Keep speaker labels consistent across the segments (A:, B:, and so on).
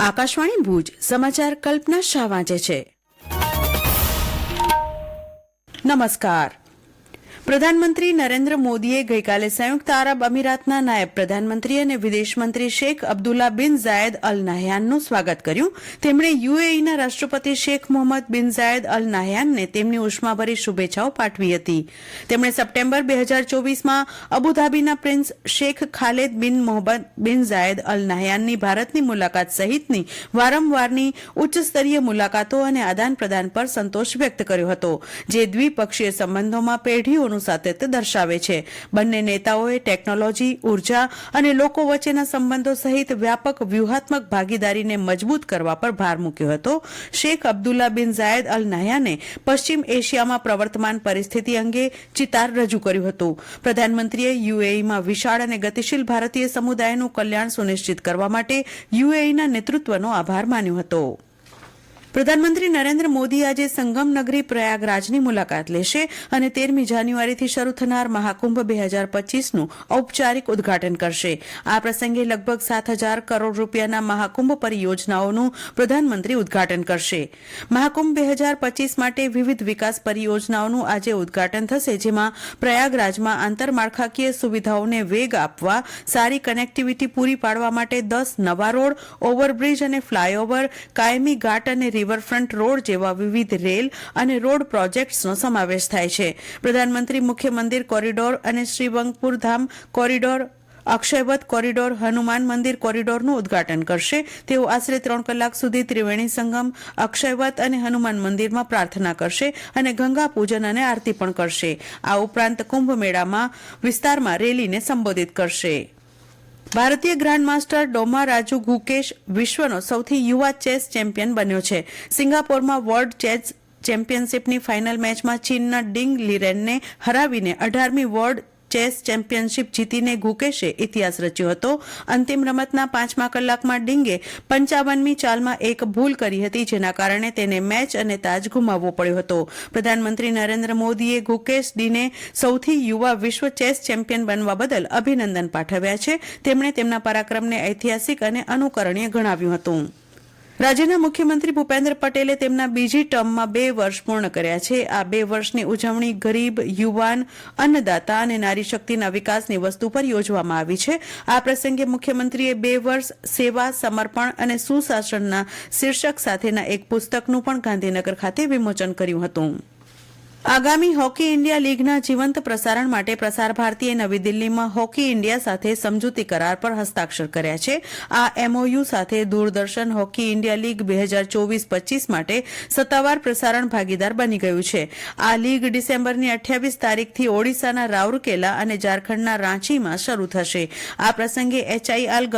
A: આકાશવાણી ભુજ સમાચાર કલ્પના શાહ વાંચે છે. નમસ્કાર. પ્રધાનમંત્રી નરેન્દ્ર મોદીએ ગઈકાલે સંયુક્ત આરબ અમીરાતના નાયબ પ્રધાનમંત્રી અને વિદેશ મંત્રી શેખ અબ્દુલ્લા બિન ઝાયદ અલ નહયાનનું સ્વાગત કર્યું. તેમણે યુએઈના રાષ્ટ્રપતિ શેખ મોહમ્મદ બિન ઝાયદ અલ નહયાનને તેમની ઉષ્માભરી શુભેચ્છાઓ પાઠવી હતી. તેમણે સપ્ટેમ્બર 2024માં અબુધાબીના પ્રિન્સ શેખ ખાલેદ બિન મોહમ્મદ બિન ઝાયદ અલ નહયાનની ભારતની મુલાકાત સહિતની વારંવારની ઉચ્ચસ્તરીય મુલાકાતો અને આદાન પ્રદાન પર સંતોષ વ્યક્ત કર્યો હતો, જે દ્વિપક્ષીય સંબંધોમાં પેઢીઓનું સાતત્ય દર્શાવે છે. બંને નેતાઓએ ટેકનોલોજી, ઉર્જા અને લોકો વચ્ચેના સંબંધો સહિત વ્યાપક વ્યૂહાત્મક ભાગીદારીને મજબૂત કરવા પર ભાર મૂક્યો હતો. શેખ અબ્દુલ્લા બિન ઝાયદ અલ નહયાને પશ્ચિમ એશિયામાં પ્રવર્તમાન પરિસ્થિતિ અંગે ચિતાર રજૂ કર્યું હતું. પ્રધાનમંત્રીએ યુએઈમાં વિશાળ અને ગતિશીલ ભારતીય સમુદાયનું કલ્યાણ સુનિશ્ચિત કરવા માટે યુએઈના નેતૃત્વનો આભાર માન્યો હતો. પ્રધાનમંત્રી નરેન્દ્ર મોદી આજે સંગમ નગરી પ્રયાગરાજની મુલાકાત લેશે અને 13મી જાન્યુઆરીથી શરૂ થનાર મહાકુંભ 2025નું ઔપચારિક ઉદઘાટન કરશે. આ પ્રસંગે લગભગ 7,000 કરોડ રૂપિયાના મહાકુંભ પરિયોજનાઓનું પ્રધાનમંત્રી ઉદઘાટન કરશે. મહાકુંભ 2025 માટે વિવિધ વિકાસ પરિયોજનાઓનું આજે ઉદઘાટન થશે, જેમાં પ્રયાગરાજમાં આંતરમાળખાકીય સુવિધાઓને વેગ આપવા, સારી કનેક્ટિવિટી પૂરી પાડવા માટે 10 નવા રોડ, ઓવરબ્રિજ અને ફ્લાયઓવર, કાયમી ઘાટ અને રિવરફ્રન્ટ રોડ જેવા વિવિધ રેલ અને રોડ પ્રોજેક્ટ્સનો સમાવેશ થાય છે. પ્રધાનમંત્રી મુખ્ય મંદિર કોરિડોર અને શ્રીવંગપુર ધામ કોરિડોર, અક્ષયવત કોરિડોર, હનુમાન મંદિર કોરિડોરનું ઉદઘાટન કરશે. તેઓ આશરે 3 કલાક સુધી ત્રિવેણી સંગમ, અક્ષયવત અને હનુમાન મંદિરમાં પ્રાર્થના કરશે અને ગંગા પૂજન અને આરતી પણ કરશે. આ ઉપરાંત કુંભ મેળામાં વિસ્તારમાં રેલીને સંબોધિત કરશે. ભારતીય ગ્રાન્ડ માસ્ટર ડોમા રાજુ ગુકેશ વિશ્વનો સૌથી યુવા ચેસ ચેમ્પિયન બન્યો છે. સિંગાપોરમાં વર્લ્ડ ચેસ ચેમ્પિયનશિપની ફાઇનલ મેચમાં ચીનના ડિંગ લીરેનને હરાવીને 18મી વર્લ્ડ ચેસ ચેમ્પિયનશિપ જીતીને ગુકેશે ઇતિહાસ રચ્યો હતો. અંતિમ રમતના 5મા કલાકમાં ડિંગે 55મી ચાલમાં એક ભૂલ કરી હતી, જેના કારણે તેને મેચ અને તાજ ગુમાવવો પડ્યો હતો. પ્રધાનમંત્રી નરેન્દ્ર મોદીએ ગુકેશ ડીને સૌથી યુવા વિશ્વ ચેસ ચેમ્પિયન બનવા બદલ અભિનંદન પાઠવ્યા છે. તેમણે તેમના પરાક્રમને ઐતિહાસિક અને અનુકરણીય ગણાવ્યું હતું. રાજ્યના મુખ્યમંત્રી ભૂપેન્દ્ર પટેલે તેમના બીજી ટર્મમાં 2 વર્ષ પૂર્ણ કર્યા છે. આ 2 વર્ષની ઉજવણી ગરીબ, યુવાન, અન્નદાતા અને નારી શક્તિના વિકાસની વસ્તુ પર યોજવામાં આવી છે. આ પ્રસંગે મુખ્યમંત્રીએ 2 વર્ષ સેવા, સમર્પણ અને સુશાસનના શીર્ષક સાથેના એક પુસ્તકનું પણ ગાંધીનગર ખાતે વિમોચન કર્યું હતું. આગામી હોકી ઇન્ડિયા લીગના જીવંત પ્રસારણ માટે પ્રસાર ભારતીએ નવી દિલ્હીમાં હોકી ઇન્ડિયા સાથે સમજૂતી કરાર પર હસ્તાક્ષર કર્યા છે. આ એમઓયુ સાથે દૂરદર્શન હોકી ઇન્ડિયા લીગ 2024-25 માટે સત્તાવાર પ્રસારણ ભાગીદાર બની ગયું છે. આ લીગ ડિસેમ્બરની 28 તારીખથી ઓડિશાના રાઉરકેલા અને ઝારખંડના રાંચીમાં શરૂ થશે. આ પ્રસંગે એચઆઈએલ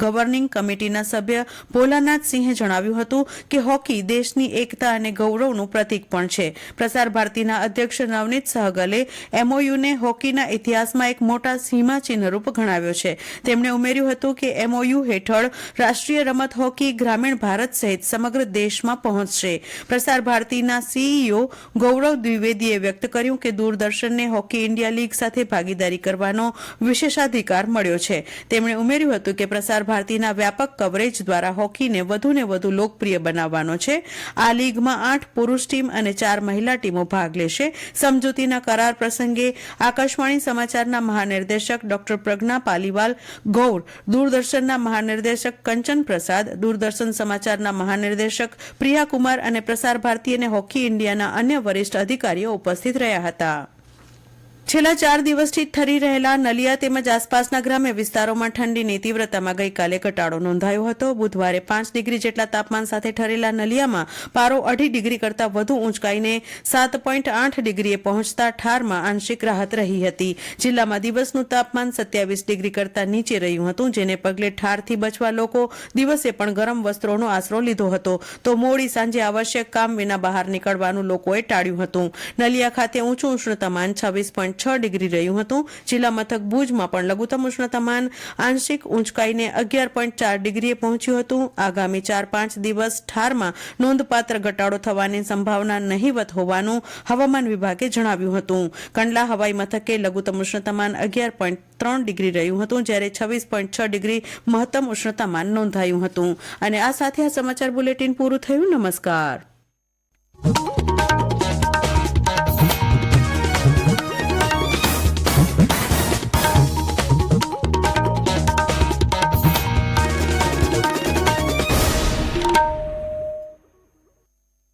A: ગવર્નિંગ કમિટીના સભ્ય ભોલાનાથ સિંહે જણાવ્યું હતું કે હોકી દેશની એકતા અને ગૌરવનું પ્રતીક પણ છે. પ્રસાર ભારતીના અધ્યક્ષ નવનીત સહગલે એમઓયુને હોકીના ઇતિહાસમાં એક મોટા સીમાચિહ્નરૂપ ગણાવ્યો છે. તેમણે ઉમેર્યું હતું કે એમઓયુ હેઠળ રાષ્ટ્રીય રમત હોકી ગ્રામીણ ભારત સહિત સમગ્ર દેશમાં પહોંચશે. પ્રસાર ભારતીના સીઈઓ ગૌરવ દ્વિવેદીએ વ્યક્ત કર્યું કે દૂરદર્શનને હોકી ઇન્ડિયા લીગ સાથે ભાગીદારી કરવાનો વિશેષાધિકાર મળ્યો છે. તેમણે ઉમેર્યું હતું કે પ્રસાર ભારતીના વ્યાપક કવરેજ દ્વારા હોકીને વધુને વધુ લોકપ્રિય બનાવવાનો છે. આ લીગમાં 8 પુરુષ ટીમ અને 4 મહિલા ટીમો ભાગ લેશે. સમજૂતીના કરાર પ્રસંગે આકાશવાણી સમાચારના મહાનિર્દેશક ડોક્ટર પ્રજ્ઞા પાલીવાલ ગૌર, દૂરદર્શનના મહાનિર્દેશક કંચન પ્રસાદ, દૂરદર્શન સમાચારના મહાનિર્દેશક પ્રિયા કુમાર અને પ્રસાર ભારતી અને હોકી ઇન્ડિયાના અન્ય વરિષ્ઠ અધિકારીઓ ઉપસ્થિત રહ્યા હતા. છેલ્લા 4 દિવસથી ઠરી રહેલા નલિયા તેમજ આસપાસના ગ્રામ્ય વિસ્તારોમાં ઠંડીની તીવ્રતામાં ગઈકાલે ઘટાડો નોંધાયો હતો. બુધવારે 5 ડિગ્રી જેટલા તાપમાન સાથે ઠરેલા નલિયામાં પારો 2.5 ડિગ્રી કરતાં વધુ ઊંચકાઈને 7.8 ડિગ્રીએ પહોંચતા ઠારમાં આંશિક રાહત રહી હતી. જિલ્લામાં દિવસનું તાપમાન 27 ડિગ્રી કરતાં નીચે રહ્યું હતું, જેને પગલે ઠારથી બચવા લોકો દિવસે પણ ગરમ વસ્ત્રોનો આશરો લીધો હતો, તો મોડી સાંજે આવશ્યક કામ વિના બહાર નીકળવાનું લોકોએ ટાળ્યું હતું. નલિયા ખાતે ઊંચું ઉષ્ણતામાન 26.4 6 ડિગ્રી રહ્યું હતું. જિલ્લા મથક ભુજમાં પણ લઘુત્તમ ઉષ્ણતામાન આંશિક ઊંચકાઈને 11.4 ડિગ્રીએ પહોંચ્યું હતું. આગામી 4-5 દિવસ ઠારમાં નોંધપાત્ર ઘટાડો થવાની સંભાવના નહીવત હોવાનું હવામાન વિભાગે જણાવ્યું હતું. કંડલા હવાઈ મથકે લઘુત્તમ ઉષ્ણતામાન 11.3 ડિગ્રી રહ્યું હતું, જ્યારે 26.6 ડિગ્રી મહત્તમ ઉષ્ણતામાન નોંધાયું હતું. અને આ સાથે આ સમાચાર બુલેટિન પૂરું થયું. નમસ્કાર.